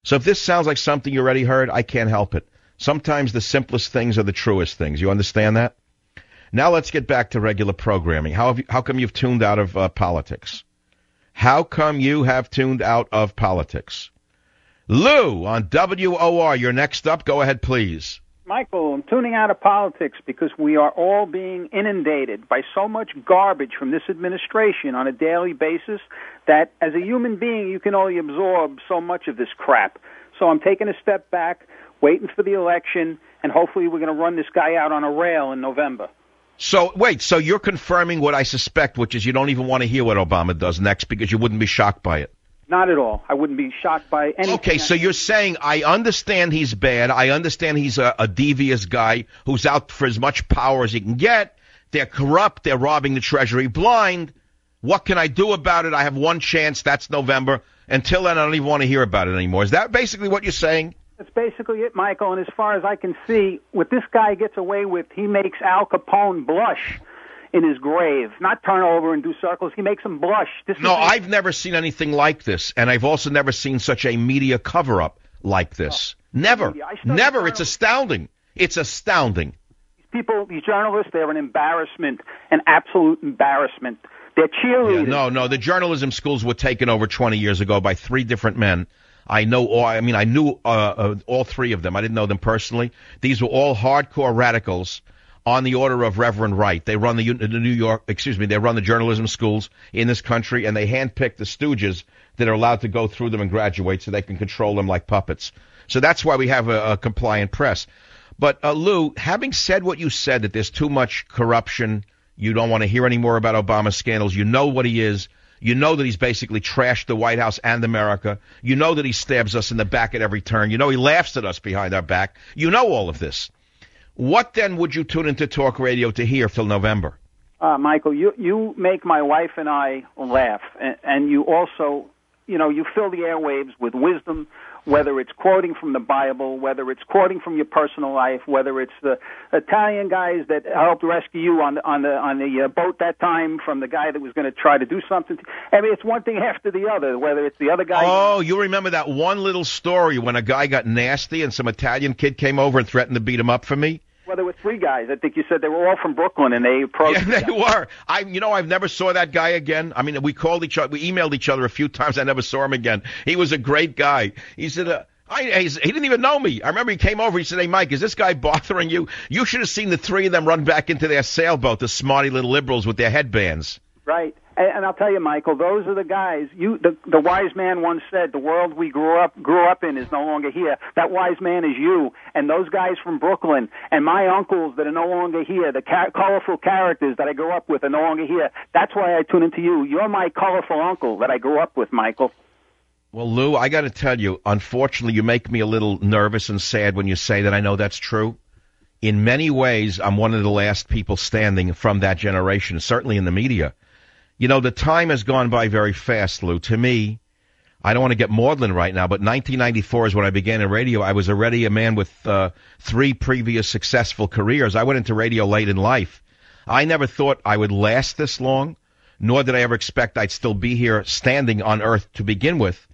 So if this sounds like something you already heard, I can't help it. Sometimes the simplest things are the truest things. You understand that? Now let's get back to regular programming. How come you've tuned out of politics? How come you have tuned out of politics? Lou on WOR, you're next up. Go ahead, please. Michael, I'm tuning out of politics because we are all being inundated by so much garbage from this administration on a daily basis that as a human being you can only absorb so much of this crap. So I'm taking a step back, waiting for the election, and hopefully we're going to run this guy out on a rail in November. So, wait, so you're confirming what I suspect, which is you don't even want to hear what Obama does next because you wouldn't be shocked by it. Not at all. I wouldn't be shocked by anything. Okay, so you're saying I understand he's bad. I understand he's a devious guy who's out for as much power as he can get. They're corrupt. They're robbing the Treasury blind. What can I do about it? I have one chance. That's November. Until then, I don't even want to hear about it anymore. Is that basically what you're saying? That's basically it, Michael. And as far as I can see, what this guy gets away with, he makes Al Capone blush in his grave. Not turn over and do circles. He makes him blush. I've never seen anything like this, and I've also never seen such a media cover-up like this. Never. Never. It's astounding. It's astounding. These people, these journalists, they're an embarrassment, an absolute embarrassment. They're cheerleaders. Yeah, no, the journalism schools were taken over 20 years ago by three different men. I knew all three of them. I didn't know them personally. These were all hardcore radicals on the order of Reverend Wright. They run they run the journalism schools in this country, and they handpick the stooges that are allowed to go through them and graduate so they can control them like puppets. So that's why we have a compliant press. But, Lou, having said what you said, that there's too much corruption, you don't want to hear any more about Obama's scandals, you know what he is, you know that he's basically trashed the White House and America, you know that he stabs us in the back at every turn, you know he laughs at us behind our back, you know all of this. What then would you tune into talk radio to hear till November? Michael, you make my wife and I laugh, and you also, you fill the airwaves with wisdom, whether it's quoting from the Bible, whether it's quoting from your personal life, whether it's the Italian guys that helped rescue you on the boat that time from the guy that was going to try to do something. I mean, it's one thing after the other, whether it's the other guy. Oh, you remember that one little story when a guy got nasty and some Italian kid came over and threatened to beat him up for me? Well, there were three guys. I think you said they were all from Brooklyn, and they approached. Yeah, they were. I've never saw that guy again. I mean, we called each other, we emailed each other a few times. I never saw him again. He was a great guy. He said, he didn't even know me. I remember he came over. He said, "Hey, Mike, is this guy bothering you? You should have seen the three of them run back into their sailboat, the smarty little liberals with their headbands." Right. And I'll tell you, Michael, those are the guys. The wise man once said, "The world we grew up in is no longer here." That wise man is you, and those guys from Brooklyn, and my uncles that are no longer here. The colorful characters that I grew up with are no longer here. That's why I tune into you. You're my colorful uncle that I grew up with, Michael. Well, Lou, I got to tell you, unfortunately, you make me a little nervous and sad when you say that. I know that's true. In many ways, I'm one of the last people standing from that generation, certainly in the media. The time has gone by very fast, Lou. To me, I don't want to get maudlin right now, but 1994 is when I began in radio. I was already a man with three previous successful careers. I went into radio late in life. I never thought I would last this long, nor did I ever expect I'd still be here standing on Earth to begin with.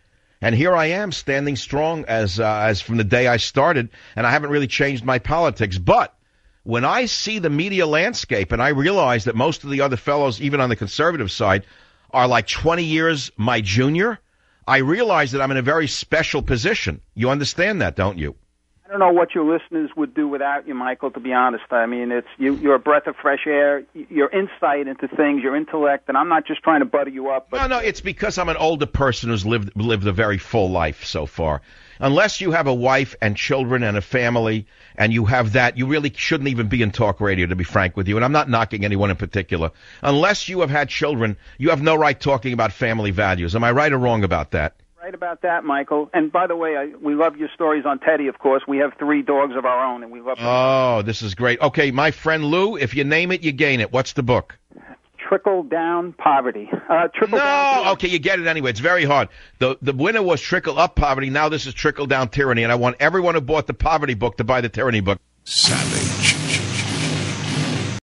And here I am standing strong as from the day I started, and I haven't really changed my politics. But when I see the media landscape and I realize that most of the other fellows, even on the conservative side, are like 20 years my junior, I realize that I'm in a very special position. You understand that, don't you? I don't know what your listeners would do without you, Michael, to be honest. I mean, you're a breath of fresh air, your insight into things, your intellect, and I'm not just trying to butter you up. But No, it's because I'm an older person who's lived a very full life so far. Unless you have a wife and children and a family and you have that, you really shouldn't even be in talk radio, to be frank with you. And I'm not knocking anyone in particular. Unless you have had children, you have no right talking about family values. Am I right or wrong about that? Right about that, Michael. And by the way, we love your stories on Teddy, of course. We have 3 dogs of our own, and we love them. Oh, this is great. Okay, my friend Lou, if you name it, you gain it. What's the book? Trickle Down Poverty. Okay, you get it anyway. It's very hard. The winner was Trickle Up Poverty. Now this is Trickle Down Tyranny, and I want everyone who bought the poverty book to buy the tyranny book. Savage.